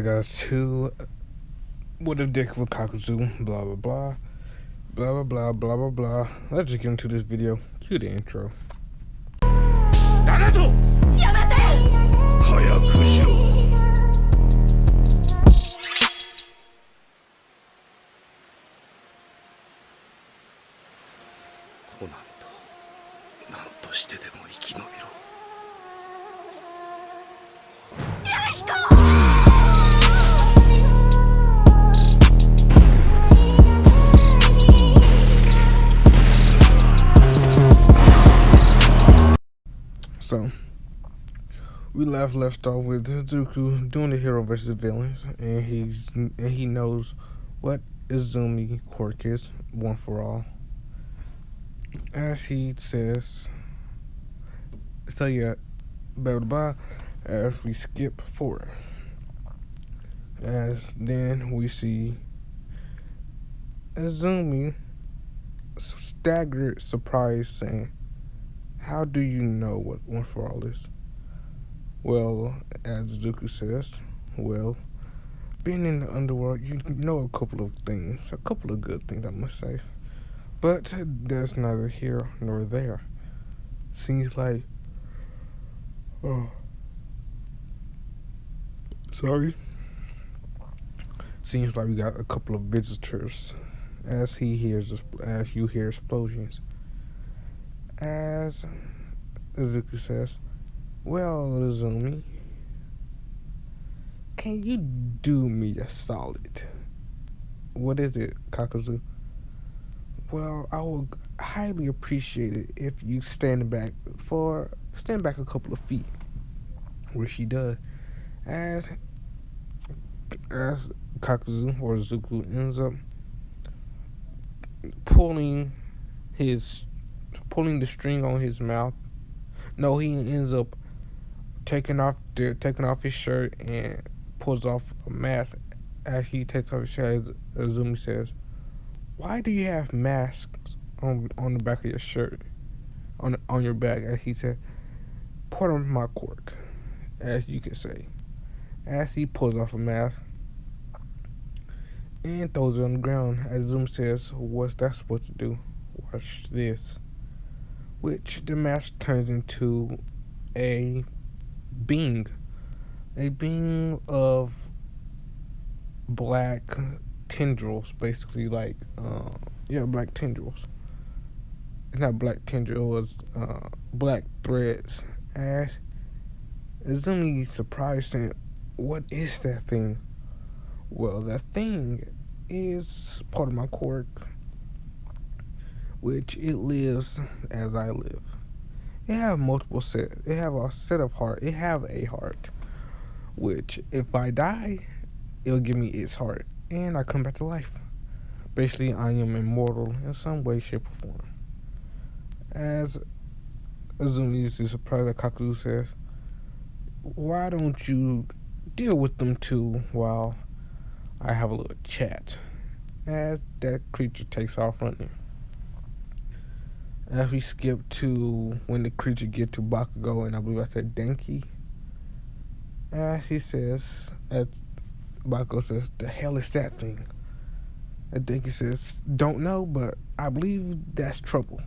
I got two. What if Deku with Kakuzu? Blah blah blah. Blah blah blah blah blah blah. Let's just get into this video. Cue the intro. やめて早くしろ。コナンと何としてでも生き延びろ。 So we left off with Deku doing the hero versus villains, and he knows what Izumi quirk is, one for all. As he says, so yeah, blah blah blah. As we skip forward, as then we see Izumi staggered, surprised, saying, "How do you know what one for all is?" Well, as Deku says, well, being in the underworld, you know a couple of things, a couple of good things, I must say. But that's neither here nor there. Seems like, seems like we got a couple of visitors. As you hear explosions. As Deku says, "Well, Izumi, can you do me a solid?" "What is it, Kakuzu?" "Well, I would highly appreciate it if you stand back a couple of feet." Which he does. As Kakuzu or Zuku ends up pulling the string on his mouth. No, he ends up taking off his shirt and pulls off a mask. As he takes off his shirt, Azumi says, "Why do you have masks on the back of your shirt, on your back?" As he said, "Part of my quirk," as you could say. As he pulls off a mask and throws it on the ground, as Azumi says, "What's that supposed to do? Watch this." Which the mask turns into a being of black tendrils, basically, like black tendrils. It's not black tendrils, black threads. As Izumi surprised, saying, "What is that thing?" "Well, that thing is part of my quirk, which it lives as I live. It have multiple sets. It have a set of heart. It have a heart, which if I die, it'll give me its heart, and I come back to life. Basically, I am immortal in some way, shape, or form." As Azumi is surprised that Kakuzu says, "Why don't you deal with them two while I have a little chat?" As that creature takes off running. As we skip to when the creature get to Bakugo, and I believe I said Denki. As he says, as Bakugo says, "The hell is that thing?" And Denki says, "Don't know, but I believe that's trouble."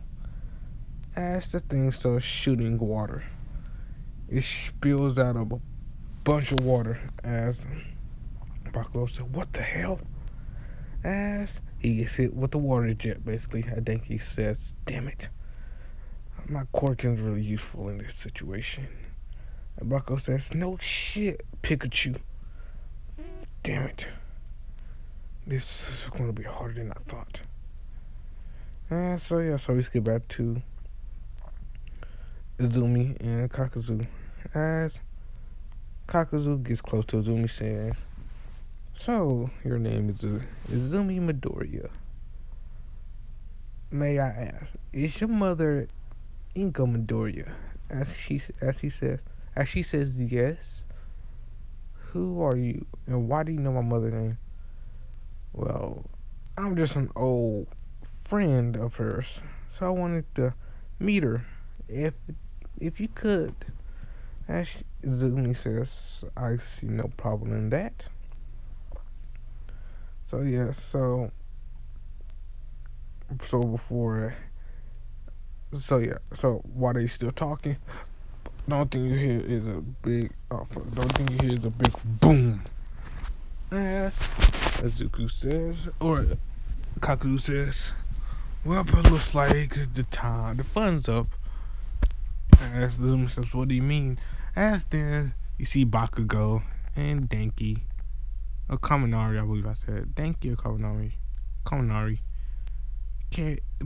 As the thing starts shooting water, it spills out of a bunch of water. As Bakugo says, "What the hell?" As he gets hit with the water jet, basically. I think he says, "Damn it. My quirk is really useful in this situation." And Bakugo says, "No shit, Pikachu. Damn it. This is going to be harder than I thought." So we skip back to Izumi and Kakuzu. As Kakuzu gets close to Izumi, says, "So, your name is Izumi Midoriya. May I ask, is your mother Inko Midoriya?" As she says, "Yes." "Who are you, and why do you know my mother's name?" "Well, I'm just an old friend of hers, so I wanted to meet her, if you could." As Izumi says, "I see no problem in that." So yeah, so before, so yeah, so while they still talking, the only thing you hear is a big, the only thing you hear is a big boom. As Zuku says, or Kakuzu says, well, but it looks like the fun's up. As Luma says, what do you mean? As then you see Bakugo and Denki, or Kaminari, I believe I said. Denki or Kaminari,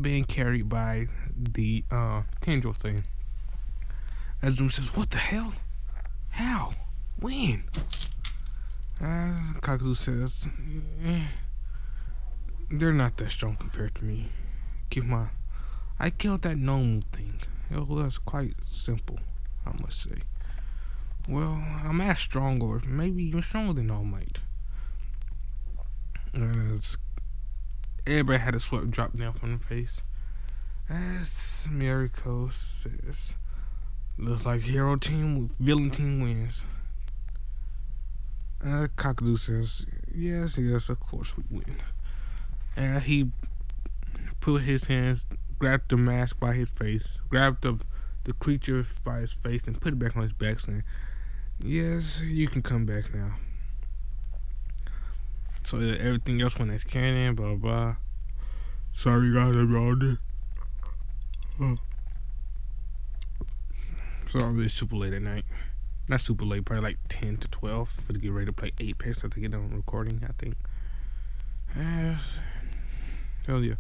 being carried by the tendril thing. As Luma says, what the hell? How? When? Kakuzu says, they're not that strong compared to me. Keep in mind, I killed that gnome thing. It was quite simple, I must say. Well, I'm as strong, or maybe even stronger than All Might. Everybody had a sweat drop down from the face. As Miriko says, looks like hero team with villain team wins. Kakuzu says, yes, of course we win. And he put his hands, grabbed the mask by his face, grabbed the creature by his face, and put it back on his back, saying, yes, you can come back now. So everything else went as canon, blah, blah. Sorry, guys, I'm on this. So it's super late at night. Not super late, probably like 10 to 12 for to get ready to play 8 packs to get done recording, I think. Hell yeah.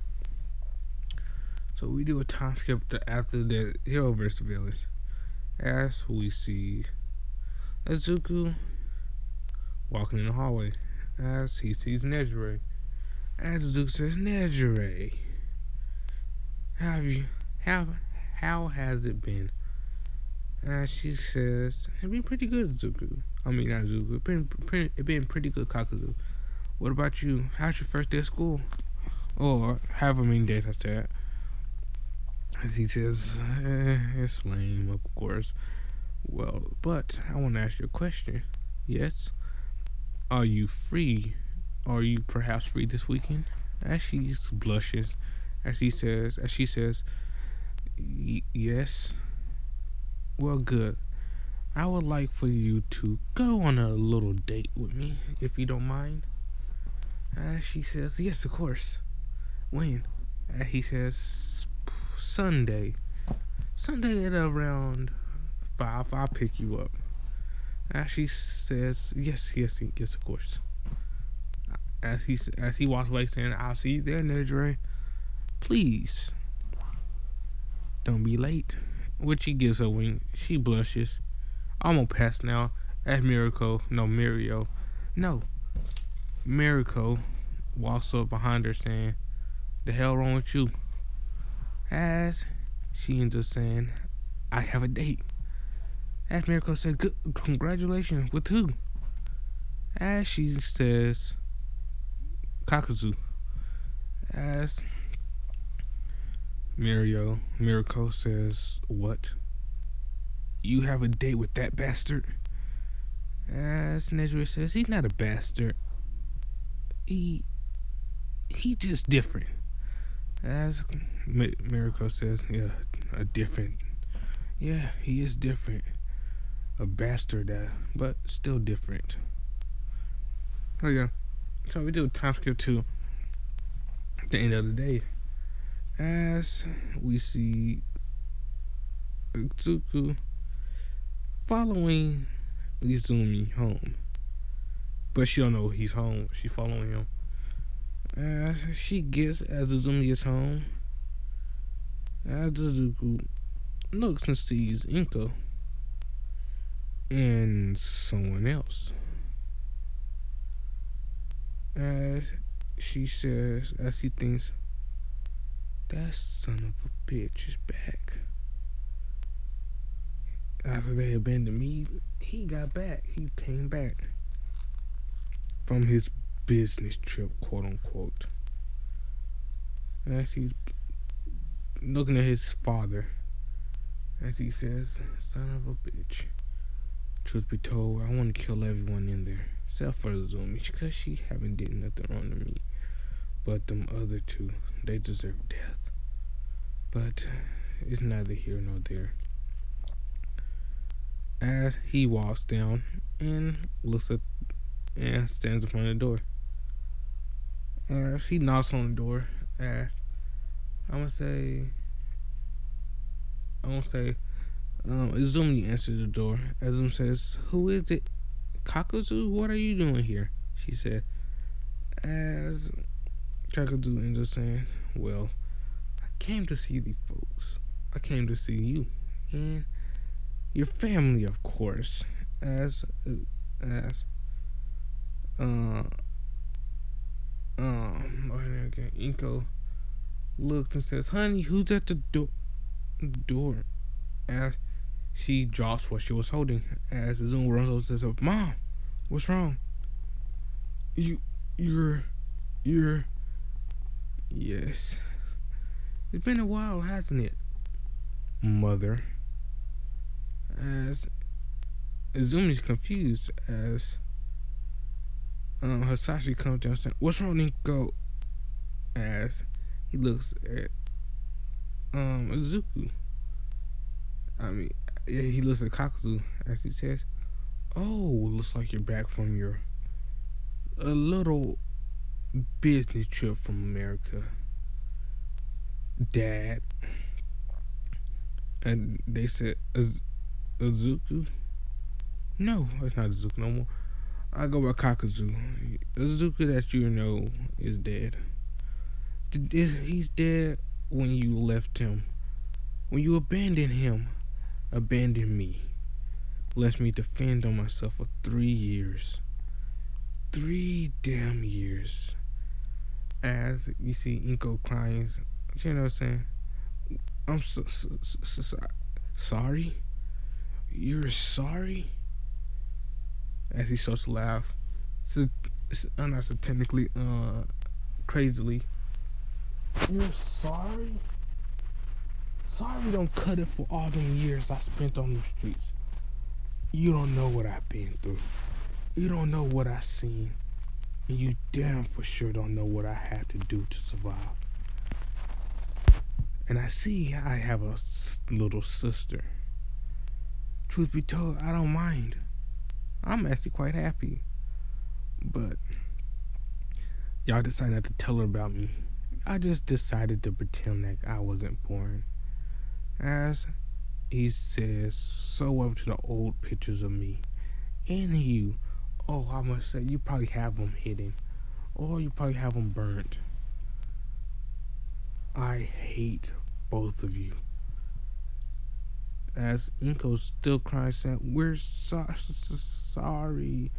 So we do a time skip after the hero versus village. As we see Zuku walking in the hallway. As he sees Nejire. As Zuku says, Nejire, how has it been? As she says, it's been pretty good, Zuku. I mean, not Zuku. It's been pretty good, Kakuzu. What about you? How's your first day of school? Or however many days I said. As he says, it's lame, of course. Well, but I want to ask you a question. Yes? Are you free? Are you perhaps free this weekend? As she blushes, as she says, yes. Well, good. I would like for you to go on a little date with me, if you don't mind. As she says, yes, of course. When? As he says, Sunday at around 5. I'll pick you up. As she says, yes, of course. As he walks away, saying, I'll see you there, Nejire. Please don't be late. Which he gives her a wink. She blushes. Almost past now. As Miriko walks up behind her, saying, the hell wrong with you? As she ends up saying, I have a date. As Miriko said, good, congratulations. With who? As she says, Kakuzu. As Miriko says, what? You have a date with that bastard? As Nejire says, he's not a bastard. He just different. As Miriko says, yeah, he is different. A bastard, but still different. Oh yeah. So we do a time skip to the end of the day. As we see Zuku following Izumi home. But she don't know he's home. She following him. As Izumi gets home, as Zuku looks and sees Inko and someone else. As she says, as he thinks, that son of a bitch is back. After they abandoned me, he got back. He came back from his business trip, quote unquote. As he's looking at his father, as he says, son of a bitch. Truth be told, I want to kill everyone in there. except for Zumi, because she haven't did nothing wrong to me. But them other two, they deserve death. But it's neither here nor there. As he walks down and looks at and stands in front of the door. As he knocks on the door, as I'm gonna say, Izumi answers the door. Izumi says, "Who is it? Kakuzu? What are you doing here?" She said. As Kakuzu ends up saying, "Well, I came to see the folks. I came to see you and your family, of course." As Inko looks and says, "Honey, who's at the door?" As she drops what she was holding. As Zoom runs over and says, "Mom, what's wrong?" You're, yes. It's been a while, hasn't it, Mother?" As Izumi's confused as Hasashi comes down saying, "What's wrong, Inko?" As he looks at Izuku. He looks at Kakuzu as he says, "Oh, looks like you're back from your a little business trip from America, Dad." And they said, "Izuku?" No, it's not Izuku no more. I go by Kakuzu. Izuku that you know is dead. He's dead when you left him. When you abandoned him. Abandoned me. Left me to fend on myself for 3 years. 3 damn years. As you see Inko crying, you know what I'm saying? I'm so sorry? You're sorry? As he starts to laugh. It's not technically, crazily. You're sorry? Sorry don't cut it for all them years I spent on the streets. You don't know what I've been through. You don't know what I've seen. And you damn for sure don't know what I had to do to survive. And I see I have a little sister. Truth be told, I don't mind. I'm actually quite happy. But y'all decided not to tell her about me. I just decided to pretend like I wasn't born." As he says, "So up to the old pictures of me and you. Oh, I must say, you probably have them hidden. Or you probably have them burnt. I hate both of you." As Inko's still crying, saying, "We're sorry."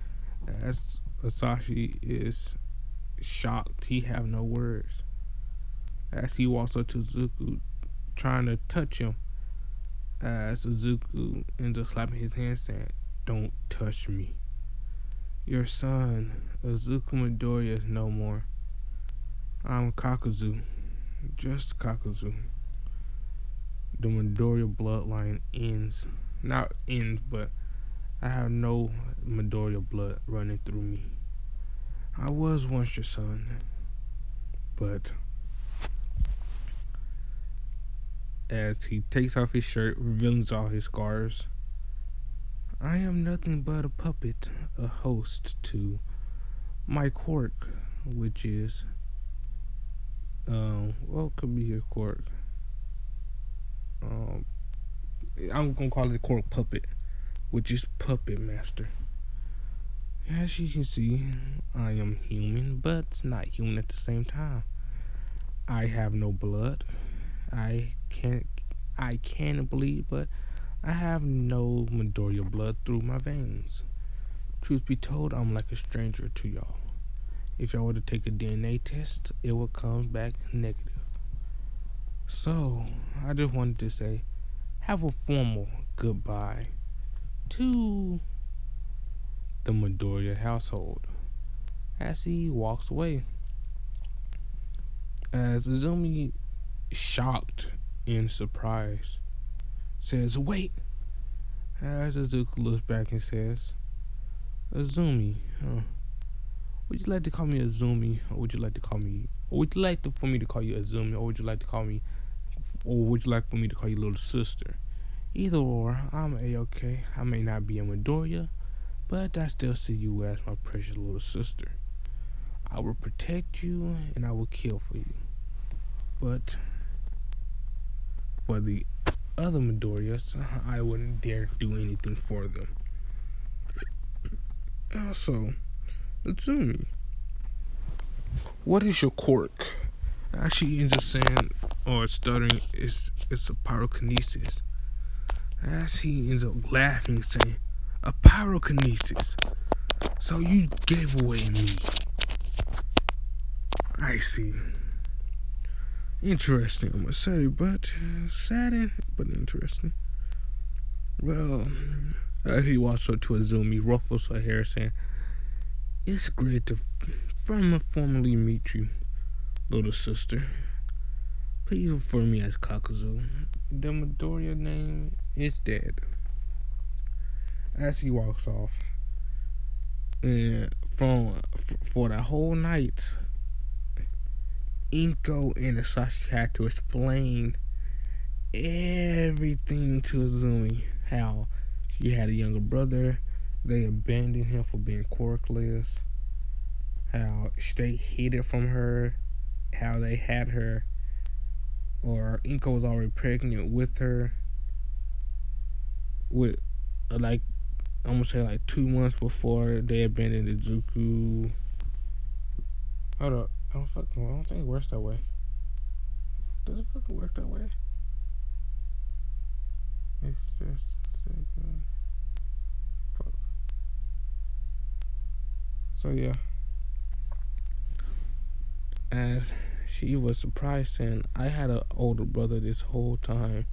As Asashi is shocked, he have no words. As he walks up to Zuku, trying to touch him, as Zuku ends up slapping his hand, saying, "Don't touch me. Your son, Izuku Midoriya, is no more. I'm Kakuzu, just Kakuzu. The Midoriya bloodline ends. Not ends, but I have no Midoriya blood running through me. I was once your son, but..." As he takes off his shirt, revealing all his scars, "I am nothing but a puppet, a host to my quirk, which is, could be a quirk. I'm gonna call it a quirk puppet, which is Puppet Master. As you can see, I am human, but not human at the same time. I have no blood. I can bleed, but I have no Midoriya blood through my veins. Truth be told, I'm like a stranger to y'all. If y'all were to take a DNA test, it would come back negative. So, I just wanted to say, have a formal goodbye to the Midoriya household." As he walks away. As Izumi, shocked and surprised, says, "Wait." As Izuku looks back and says, Azumi. Would you like to call me Azumi, or would you like to call me, or would you like for me to call you Azumi, or would you like to call me, or would you like for me to call you little sister? Either or, I'm a-okay. I may not be a Midoriya, but I still see you as my precious little sister. I will protect you and I will kill for you. But for the other Midoriyas, I wouldn't dare do anything for them. Also, Azumi, what is your quirk? She ends up saying, or stuttering, it's a pyrokinesis. As he ends up laughing, saying, a pyrokinesis. So you gave away me. I see. Interesting, I must say, but saddened, but interesting. Well, he walks up to Azumi, ruffles her hair, saying, it's great to formally meet you, little sister. Please refer me as Kakuzu. The Midoriya name is dead. As he walks off, and for the whole night, Inko and Asashi had to explain everything to Azumi. How she had a younger brother, they abandoned him for being quirkless, how they hid it from her, how they had her, or Inko was already pregnant with her, with like I'm gonna say like 2 months before they abandoned Izuku. Hold up, I don't think it works that way. Does it fucking work that way? It's just a second. Fuck. So yeah, as she was surprised, saying, I had an older brother this whole time.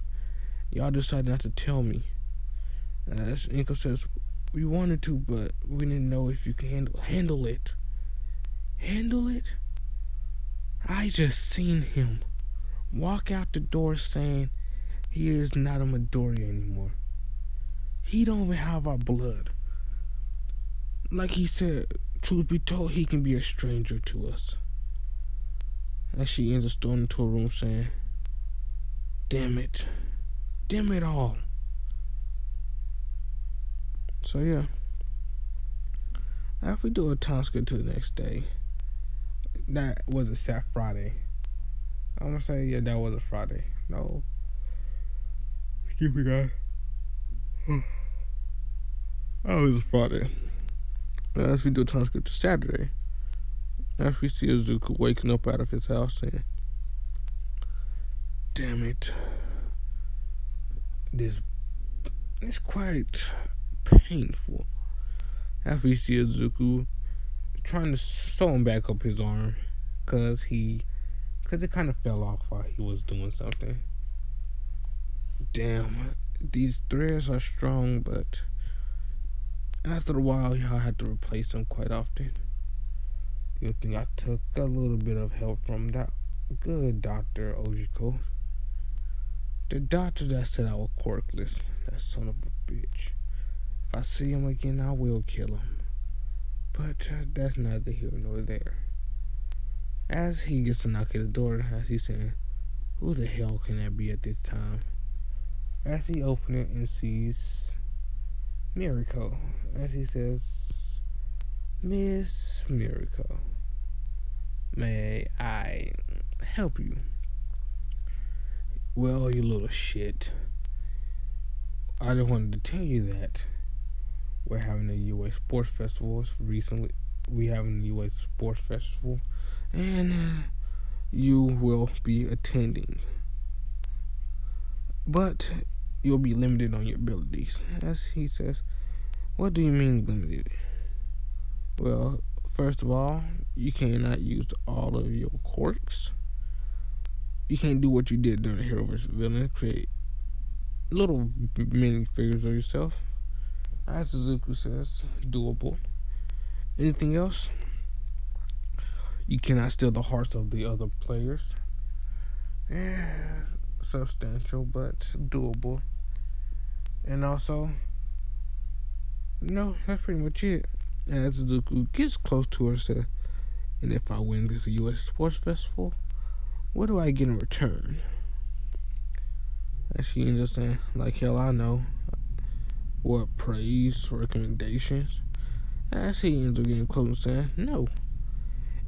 Y'all decided not to tell me. As Inko says, we wanted to, but we didn't know if you can handle it. Handle it? I just seen him walk out the door saying he is not a Midoriya anymore. He don't even have our blood. Like he said, truth be told, he can be a stranger to us. As she ends up storming into a room saying, damn it. Damn it all. So yeah. After we do a time skip to the next day, that was a Sat Friday. I'm gonna say, yeah, that was a Friday. No. Excuse me, guys. That was a Friday. As we do a time skip to Saturday, as we see Izuku waking up out of his house saying, damn it. This is quite painful. After we see Izuku trying to sew him back up his arm, cause it kind of fell off while he was doing something. Damn, these threads are strong, but after a while, y'all have to replace them quite often. Good thing I took a little bit of help from that good Dr. Ojiko. The doctor that said I was quirkless. That son of a bitch. If I see him again, I will kill him. But that's neither here nor there. As he gets a knock at the door, as he's saying, who the hell can that be at this time? As he opens it and sees Miriko. As he says, Miss Miriko, may I help you? Well, you little shit. I just wanted to tell you that we're having a UA Sports Festival recently. We having a UA Sports Festival, and you will be attending. But you'll be limited on your abilities. As he says, what do you mean limited? Well, first of all, you cannot use all of your quirks. You can't do what you did during Hero vs. Villain, create little mini figures of yourself. As Suzuku says, doable. Anything else? You cannot steal the hearts of the other players. Substantial, but doable. And also, no, that's pretty much it. As Deku gets close to her, said, and if I win this U.S. sports festival, what do I get in return? And she ends up saying, like hell I know. What, praise, recommendations? As he ends up getting close and saying, no.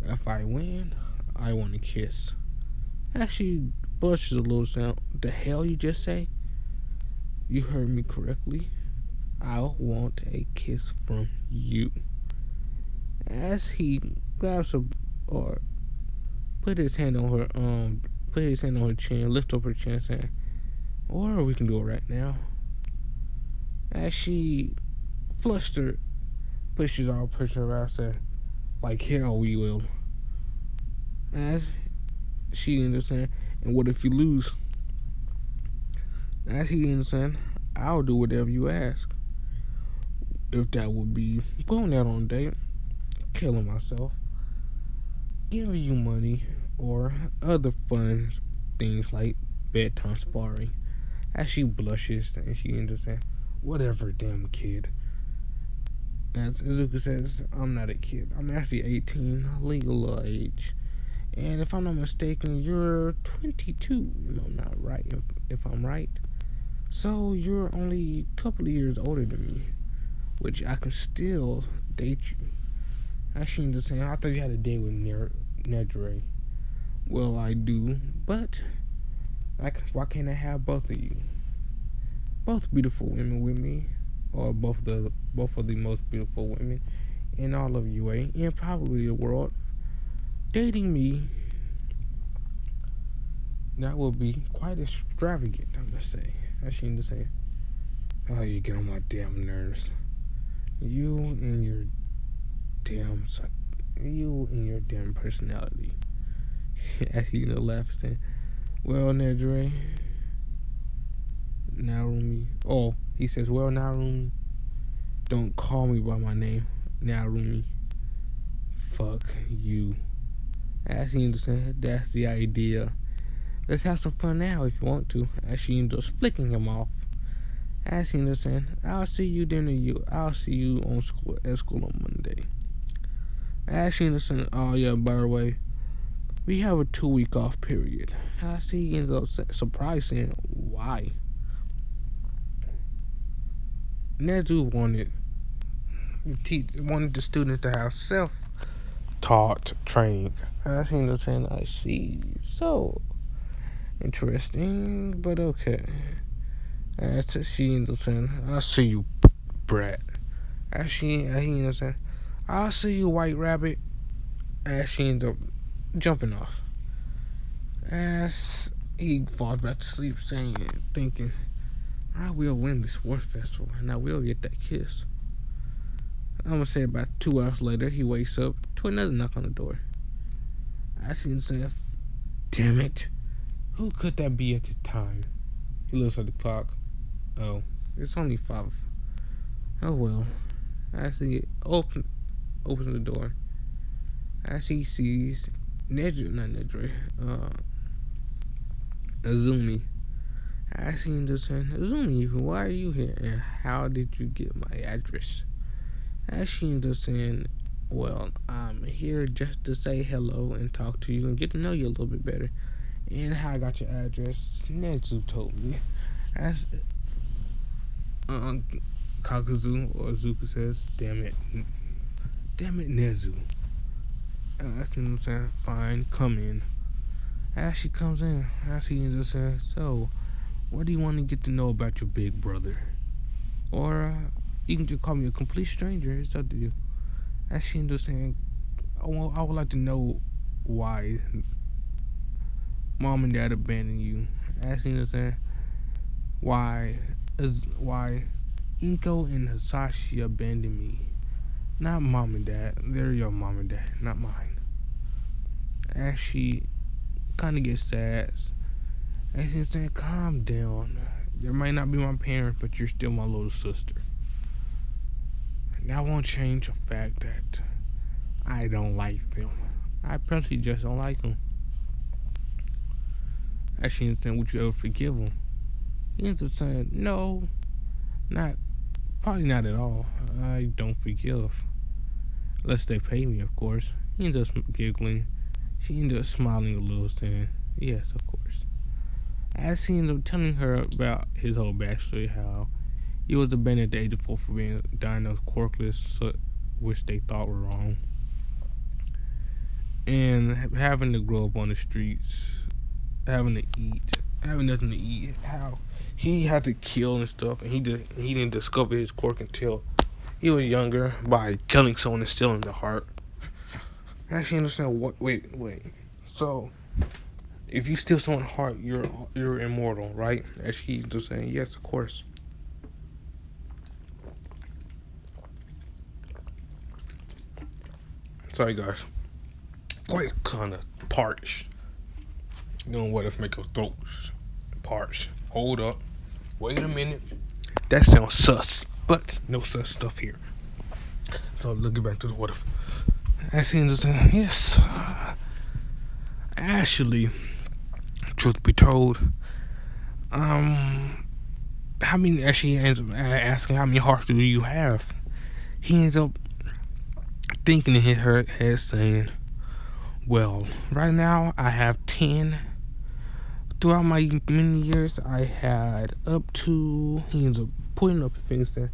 If I win, I want a kiss. As she blushes a little, saying, the hell you just say? You heard me correctly. I want a kiss from you. As he grabs her, or put his hand on her chin, lift up her chin, saying, or we can do it right now. As she flustered, pushes her out, said, like hell we will. As she ends up saying, and what if you lose? As he ends up saying, I'll do whatever you ask. If that would be going out on a date, killing myself, giving you money, or other fun things like bedtime sparring. As she blushes and she ends up saying, whatever, damn kid. As Izuku says, I'm not a kid. I'm actually 18, legal age. And if I'm not mistaken, you're 22, if I'm not right, if I'm right. So you're only a couple of years older than me, which I can still date you. As she ends up saying, I thought you had a date with Nedre. Well, I do, but why can't I have both of you? Both beautiful women with me, or both of the most beautiful women in all of UA and probably the world, dating me. That will be quite extravagant, I must say. As she ends up saying, oh, you get on my damn nerves. You and your damn personality. As he laughs, saying, well, Nedre, Narumi. Oh, he says, well, Narumi, don't call me by my name, Narumi. Fuck you. As he ends up saying, that's the idea. Let's have some fun now if you want to. As she ends up flicking him off. As he ends up saying, I'll see you at school on Monday. As she ends up saying, oh yeah, by the way, we have a 2-week off period. As he ends up surprised, saying, why? Nezu wanted the students to have self-taught training. As he ends up saying, I see. So interesting, but okay. As she ends up saying, I'll see you, brat. As he ends up saying, I'll see you, white rabbit. As she ends up jumping off. As he falls back to sleep, thinking, I will win the sports festival and I will get that kiss. I'm gonna say about 2 hours later, he wakes up to another knock on the door. As he ends up saying, damn it, who could that be at the time? He looks at the clock. Oh, it's only 5. Oh well. As he opens the door, as he sees Azumi. As he ends up saying, Azumi, why are you here and how did you get my address? As she ends up saying, well, I'm here just to say hello and talk to you and get to know you a little bit better. And how I got your address, Nezu told me. As Kakuzu or Zuku says, damn it, Nezu. As he ends up saying, fine, come in. As she comes in, as he ends up saying, so, what do you want to get to know about your big brother? Or you can just call me a complete stranger, it's up to you. As she ends up saying, I would like to know why Mom and Dad abandoned you. As she ends up saying, why Inko and Hisashi abandoned me. Not Mom and Dad, they're your mom and dad, not mine. As she kind of gets sad, as she's saying, calm down. There might not be my parent, but you're still my little sister. And that won't change the fact that I don't like them. I personally just don't like them. As she ends up saying, would you ever forgive them? He ends up saying, no, probably not at all. I don't forgive. Unless they pay me, of course. He ends up giggling. She ended up smiling a little, saying, yes, of course. As he ended up telling her about his whole backstory, how he was abandoned at the age of 4 for being diagnosed quirkless, which they thought were wrong. And having to grow up on the streets, having nothing to eat, how he had to kill and stuff, and he didn't discover his quirk until he was younger by killing someone and stealing the heart. I actually understand what. Wait. So, if you steal someone's heart, you're immortal, right? And she's just saying, yes, of course. Sorry, guys. Quite kind of parched. You know what? If make your throat parched. Hold up. Wait a minute. That sounds sus, but no sus stuff here. So looking back to the what if. I seen this. Yes. Actually, truth be told, how many? Actually, ends up asking how many hearts do you have? He ends up thinking in his head, saying, "Well, right now I have 10. Throughout my many years, I had up to." He ends up putting up things there,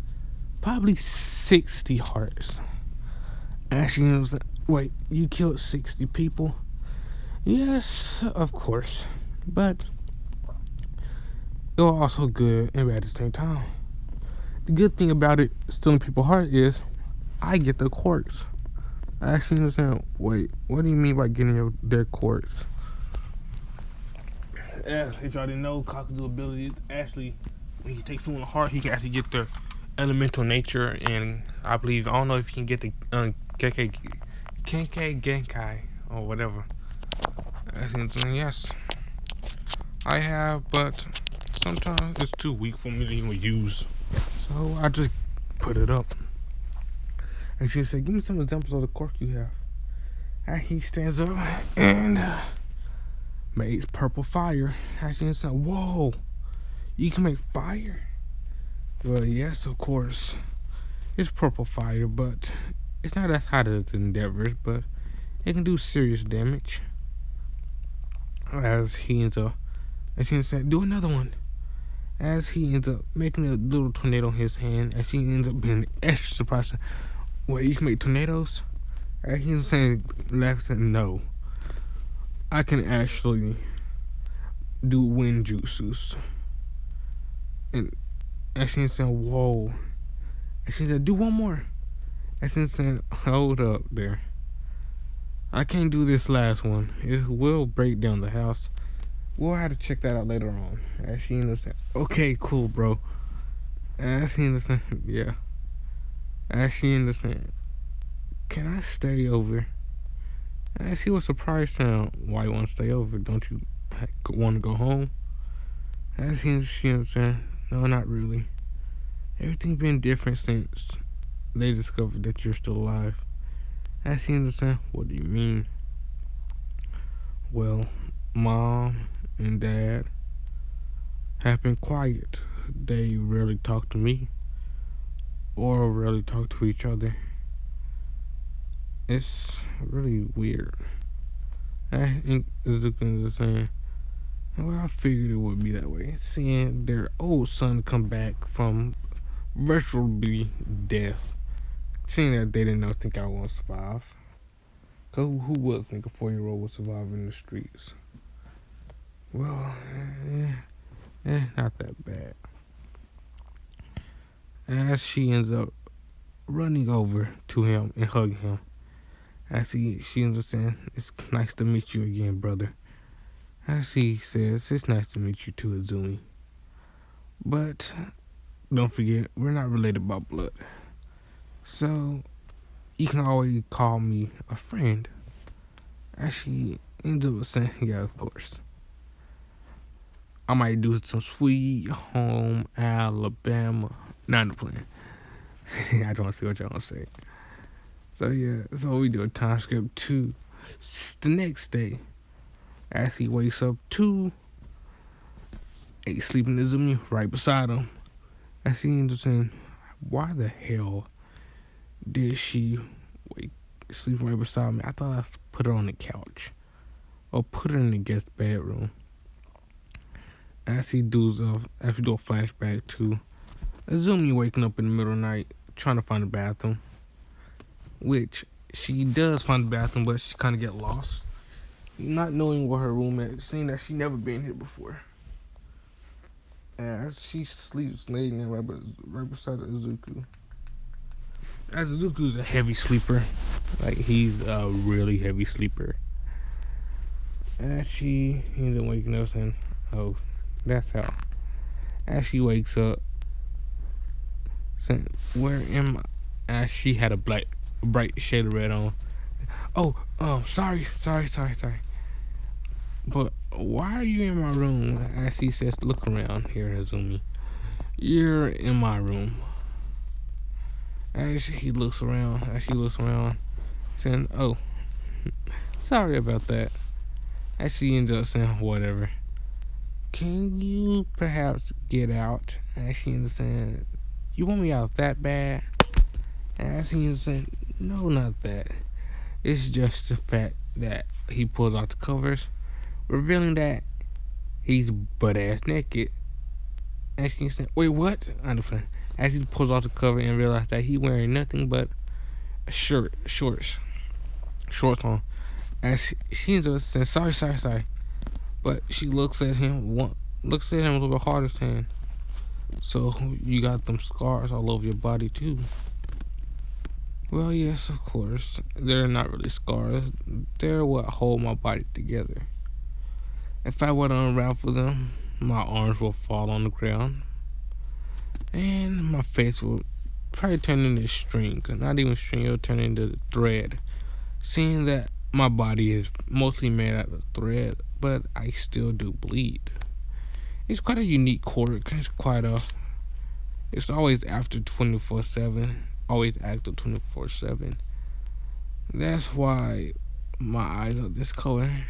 probably 60 hearts. Actually, it was like, wait, you killed 60 people? Yes, of course. But it was also good and bad at the same time. The good thing about it, stealing people's heart, is I get the quartz. I actually understand. Wait, what do you mean by getting their quartz? If y'all didn't know, Kakuzu ability is actually, when he takes someone's heart, he can actually get their elemental nature, and I don't know if you can get the Kenkai Genkai or whatever. Yes, I have, but sometimes it's too weak for me to even use. So I just put it up. And she said, give me some examples of the quirk you have. And he stands up and makes purple fire. And she said, whoa, you can make fire? Well, yes, of course. It's purple fire, but it's not as hot as Endeavor's, but it can do serious damage. As he ends up, and she said, do another one. As he ends up making a little tornado in his hand, and she ends up being extra surprised. Wait, you can make tornadoes? And he's saying, laughing, no. I can actually do wind jutsus. And she said, whoa. And she said, do one more. And she said, hold up there. I can't do this last one. It will break down the house. We'll have to check that out later on. And she understand. Okay, cool, bro. And she understand. Yeah. And she understand. Can I stay over? And she was surprised to why you want to stay over. Don't you want to go home? And she understand. No, not really. Everything's been different since they discovered that you're still alive. And she understand. What do you mean? Well, Mom and Dad have been quiet. They rarely talk to me or rarely talk to each other. It's really weird. And Zuka is saying, well, I figured it would be that way. Seeing their old son come back from virtually death. Seeing that they didn't think I would survive. Cause who would think a 4-year-old would survive in the streets? Well, not that bad. As she ends up running over to him and hugging him. As she ends up saying, it's nice to meet you again, brother. As he says, it's nice to meet you too, Izumi. But don't forget, we're not related by blood. So you can always call me a friend. As she ends up saying, yeah, of course. I might do some Sweet Home Alabama. Not the plan. I don't want to see what y'all want to say. So yeah, so we do a time skip to the next day. As he wakes up to a sleeping Izumi right beside him. As he ends up saying, why the hell did she sleeping right beside me. I thought I put her on the couch or put her in the guest bedroom. As we do a flashback to Azumi waking up in the middle of the night trying to find the bathroom, which she does find the bathroom, but she kind of get lost, not knowing where her room is, seeing that she never been here before. As she sleeps laying there right beside Izuku. As Izuku's a heavy sleeper, like he's a really heavy sleeper. As she ends up waking up saying, "Oh, that's how." As she wakes up, saying, "Where am I?" As she had a bright shade of red on. Oh, sorry. But why are you in my room? As he says, "Look around here, Azumi. You're in my room." As she looks around, saying, "Oh, sorry about that." As she ends up saying, "Whatever. Can you perhaps get out?" As she ends up saying, "You want me out that bad?" As he ends up saying, "No, not that. It's just the fact that he pulls out the covers, revealing that he's butt ass naked." And she said, "Wait, what?" I understand. As he pulls off the cover and realizes that he's wearing nothing but a shorts on. As she ends up saying, sorry. But she looks at him a little bit harder, saying, "So you got them scars all over your body too?" Well, yes, of course. They're not really scars. They're what hold my body together. If I were to unravel them, my arms will fall on the ground, and my face will probably turn into string. Not even string, it'll turn into thread. Seeing that my body is mostly made out of thread, but I still do bleed. It's quite a unique quirk. It's always after 24/7. Always active 24/7. That's why my eyes are this color.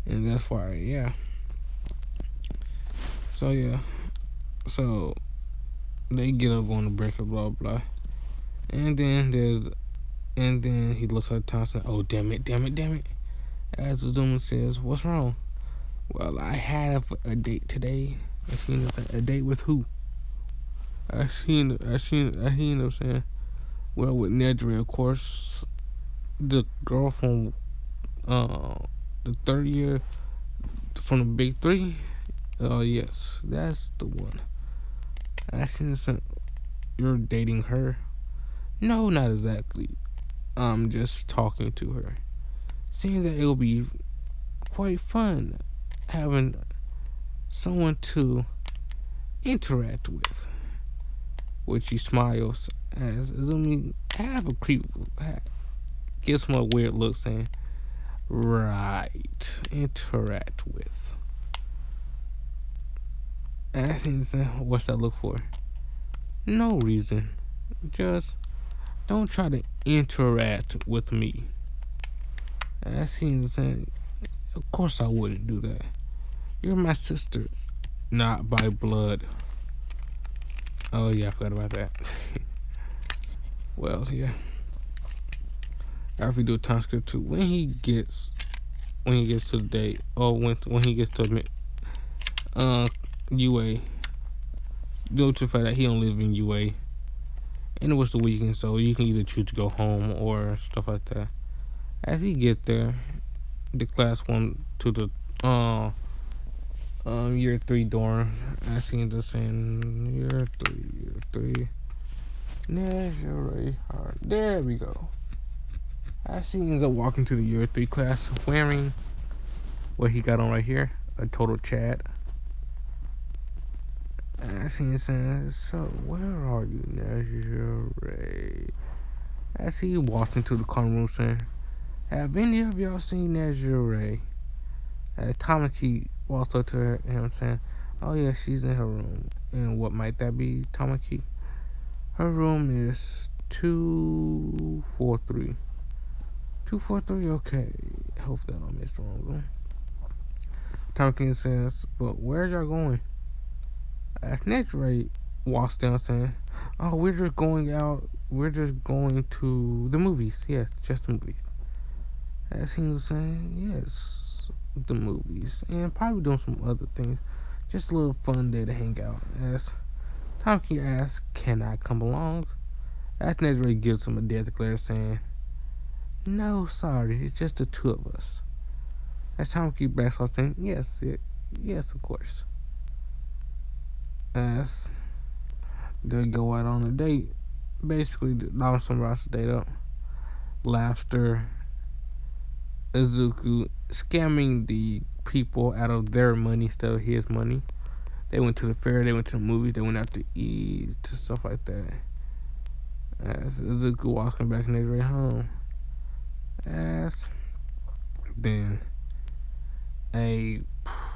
And that's why, yeah. So they get up going to breakfast, blah blah. And then he looks at Thompson. "Oh, damn it. As Azuma says, "What's wrong?" "Well, I had a date today." And she ends up saying, "A date with who?" He ended up saying, "Well, with Nedry, of course, the girl from the third year from the big three." "Oh, yes, that's the one." She ended up saying, "You're dating her?" "No, not exactly. I'm just talking to her. Seeing that it'll be quite fun having someone to interact with." Which she smiles as Azumi have a creep, gives him a weird look, saying, "Right, interact with." Asking, "What's that look for?" "No reason. Just don't try to interact with me." Asking, "Of course I wouldn't do that. You're my sister, not by blood." Oh yeah, I forgot about that. Well, yeah. After we do a time skip too, when he gets to the date, or when he gets to UA, due to the fact that he don't live in UA, and it was the weekend, so you can either choose to go home or stuff like that. As he get there, the class went to the year 3 dorm. I seen the saying year 3. Naturally hard. There we go. I seen him walking to the year 3 class wearing what he got on right here, a total Chad. And I seen him saying, "So where are you, Naturally?" As he walks into the common room saying, "Have any of y'all seen Naturally?" As Tamaki walks up to him saying, "Oh yeah, she's in her room." "And what might that be, Tamaki?" "Her room is 243. 243, okay. Hope that I missed the wrong room." Tamaki says, "But where y'all going?" As Next Ray walks down saying, Oh, we're just going out. We're just going to the movies. Yes, just the movies. As he was saying, yes, the movies. And probably doing some other things. Just a little fun day to hang out. As Tomki asks, can I come along? As Nezri gives him a death glare saying, no, sorry, it's just the two of us. As Tomki backs off saying, yes, of course. As they go out on a date, basically, Dawson wraps the date up. Laughter, Izuku scamming the people out of their money instead of his money. They went to the fair, they went to the movies, they went out to eat, stuff like that. As Izuku walking back in his way home. As then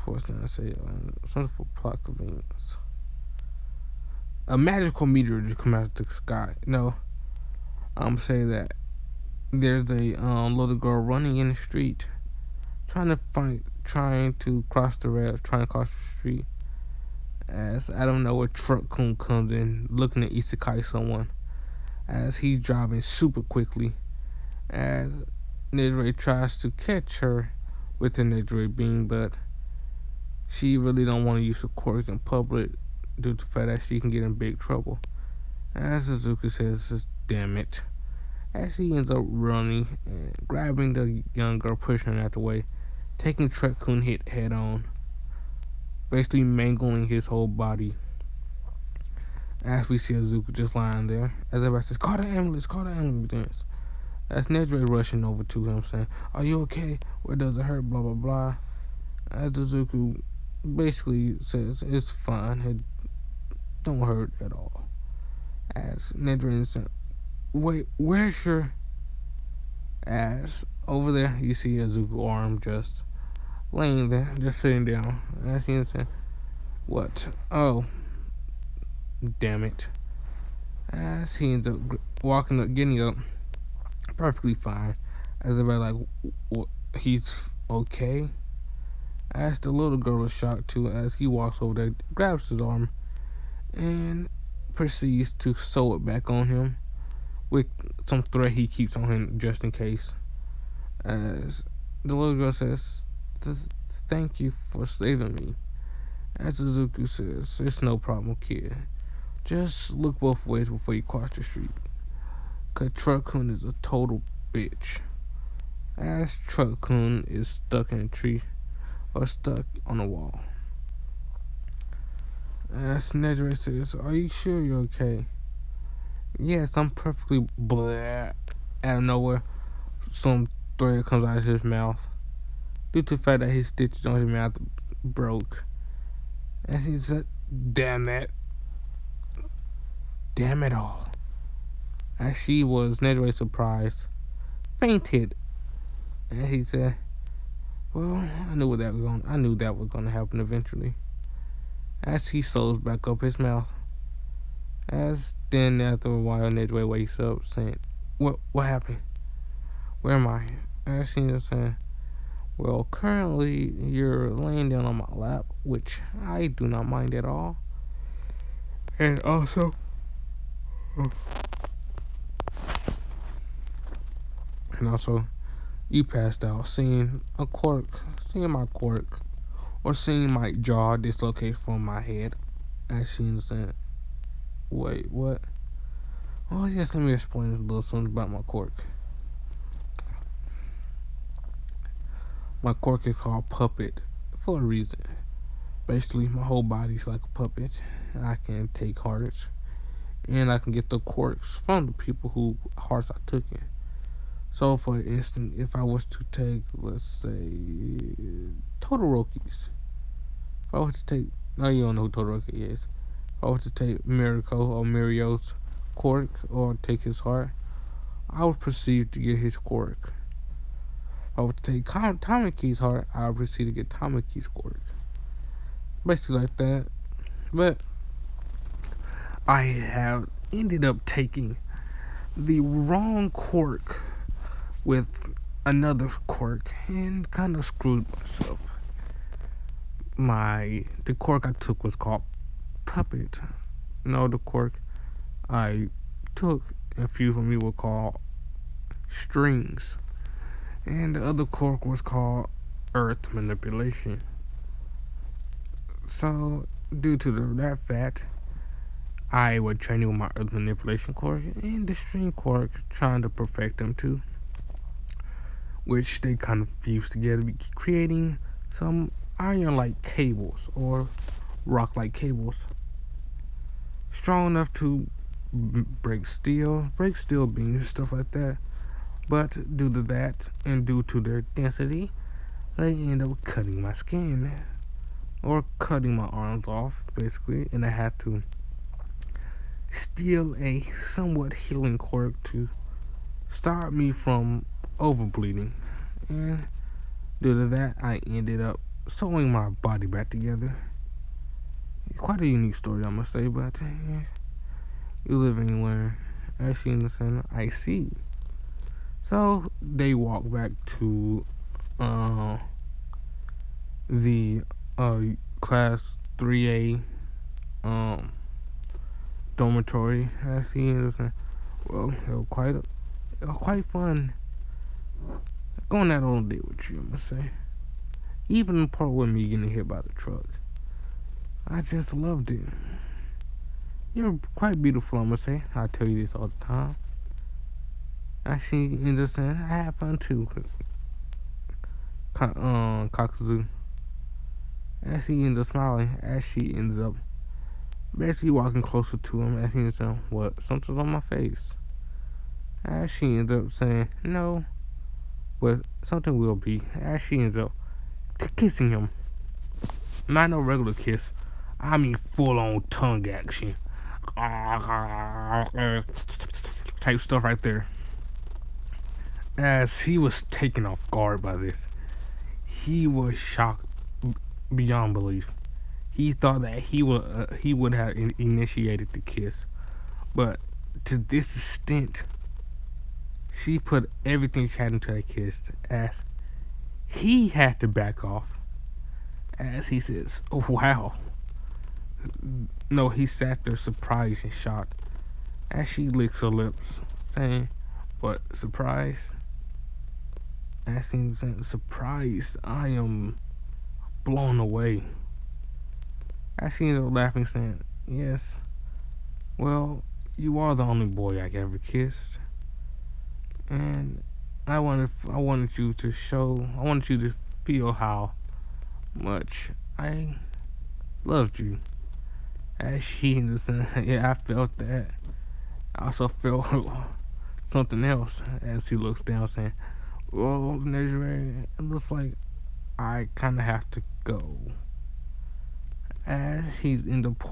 what's gonna say? Something for plot convenience. A magical meteor just come out of the sky. No, I'm saying that there's a little girl running in the street, trying to cross the street. As I don't know, a truck comes in, looking to isekai someone. As he's driving super quickly, as Nezre tries to catch her with the Nezre beam, but she really don't want to use the quirk in public due to the fact that she can get in big trouble. As Suzuki says, damn it. As he ends up running and grabbing the young girl, pushing her out the way, taking Truck-kun hit head on, basically mangling his whole body. As we see Azuka just lying there, as everybody says, call the ambulance. As Nedre rushing over to him saying, are you okay? Where does it hurt? Blah, blah, blah. As Azuka basically says, it's fine. It don't hurt at all. As Nedre says, wait, where's your ass? Over there, you see Azuka arm just laying there, just sitting down. As he said, what? Oh, damn it. As he ends up walking up, getting up, perfectly fine. As everybody like, he's okay. As the little girl is shocked too, as he walks over there, grabs his arm, and proceeds to sew it back on him with some thread he keeps on him just in case. As the little girl says, thank you for saving me. As Suzuki says, it's no problem, kid. Just look both ways before you cross the street. Cause Truck-kun is a total bitch. As Truck-kun is stuck in a tree or stuck on a wall. As Nedre says, are you sure you're okay? Yes, I'm perfectly blah. Out of nowhere, some thread comes out of his mouth. Due to the fact that his stitches on his mouth broke. As he said, damn it all. As she was naturally surprised, fainted. And he said, well, I knew that was gonna happen eventually. As he sews back up his mouth. As then after a while Nedre wakes up saying, what happened? Where am I? As he was saying, well, currently you're laying down on my lap, which I do not mind at all. And also, you passed out, seeing my quirk, or seeing my jaw dislocate from my head. As she was saying, wait, what? Oh, yes, let me explain a little something about my quirk. My quirk is called Puppet for a reason. Basically, my whole body's like a puppet. I can take hearts, and I can get the quirks from the people whose hearts I took in. So, for instance, if I was to take, let's say, Todoroki's. If I was to take, no, you don't know who Todoroki is. If I was to take Mirko or Mirio's quirk, or take his heart, I would proceed to get his quirk. If I would take Tamaki's heart, I would proceed to get Tamaki's quirk. Basically like that. But I have ended up taking the wrong quirk with another quirk and kind of screwed myself. The quirk I took was called Puppet. No, the quirk I took, a few of me were called strings, and the other quirk was called earth manipulation. So, due to that fact, I was training with my earth manipulation quirk and the string quirk, trying to perfect them too, which they kind of fused together, creating some iron-like cables or rock-like cables, strong enough to break steel beams, stuff like that. But due to that, and due to their density, they end up cutting my skin or cutting my arms off, basically, and I had to steal a somewhat healing quirk to stop me from overbleeding. And due to that, I ended up sewing my body back together. Quite a unique story, I must say, but you live and you learn. As you understand, I see. So they walk back to the class 3A dormitory. As he understand, well, it was quite fun going out on a date with you, I must say. Even the part with me getting hit by the truck, I just loved it. You're quite beautiful, I must say. I tell you this all the time. Actually, ends up saying I had fun too. Kakuzu. As he ends up smiling, as she ends up basically walking closer to him, as he ends up, what? Something's on my face. As she ends up saying no, but something will be. As she ends up kissing him. Not no regular kiss. I mean full on tongue action. Type stuff right there. As he was taken off guard by this, he was shocked beyond belief. He thought that he would have initiated the kiss, but to this extent, she put everything she had into that kiss. As he had to back off, as he says, "Oh wow." No, he sat there surprised and shocked as she licks her lips, saying, "What, surprise?" As he said, "Surprised, I am blown away." As she ended up laughing, saying, "Yes, well, you are the only boy I ever kissed, and I wanted you to feel how much I loved you." As she understood, yeah, I felt that. I also felt something else as he looks down, saying, "Well, Nejire, it looks like I kind of have to go." As he ended up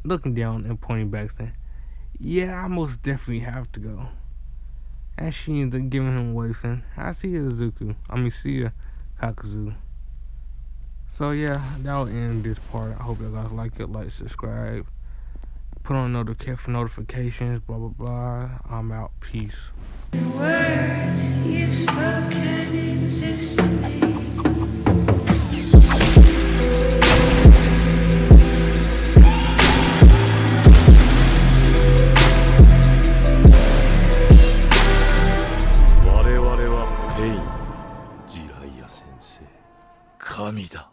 looking down and pointing back, saying, "Yeah, I most definitely have to go." As she ended up giving him a wave, saying, "I see you, see you, Kakuzu." So yeah, that'll end this part. I hope you guys like it, subscribe, put on notifications, blah blah blah. I'm out. Peace. The words you spoke can exist in me.神だ。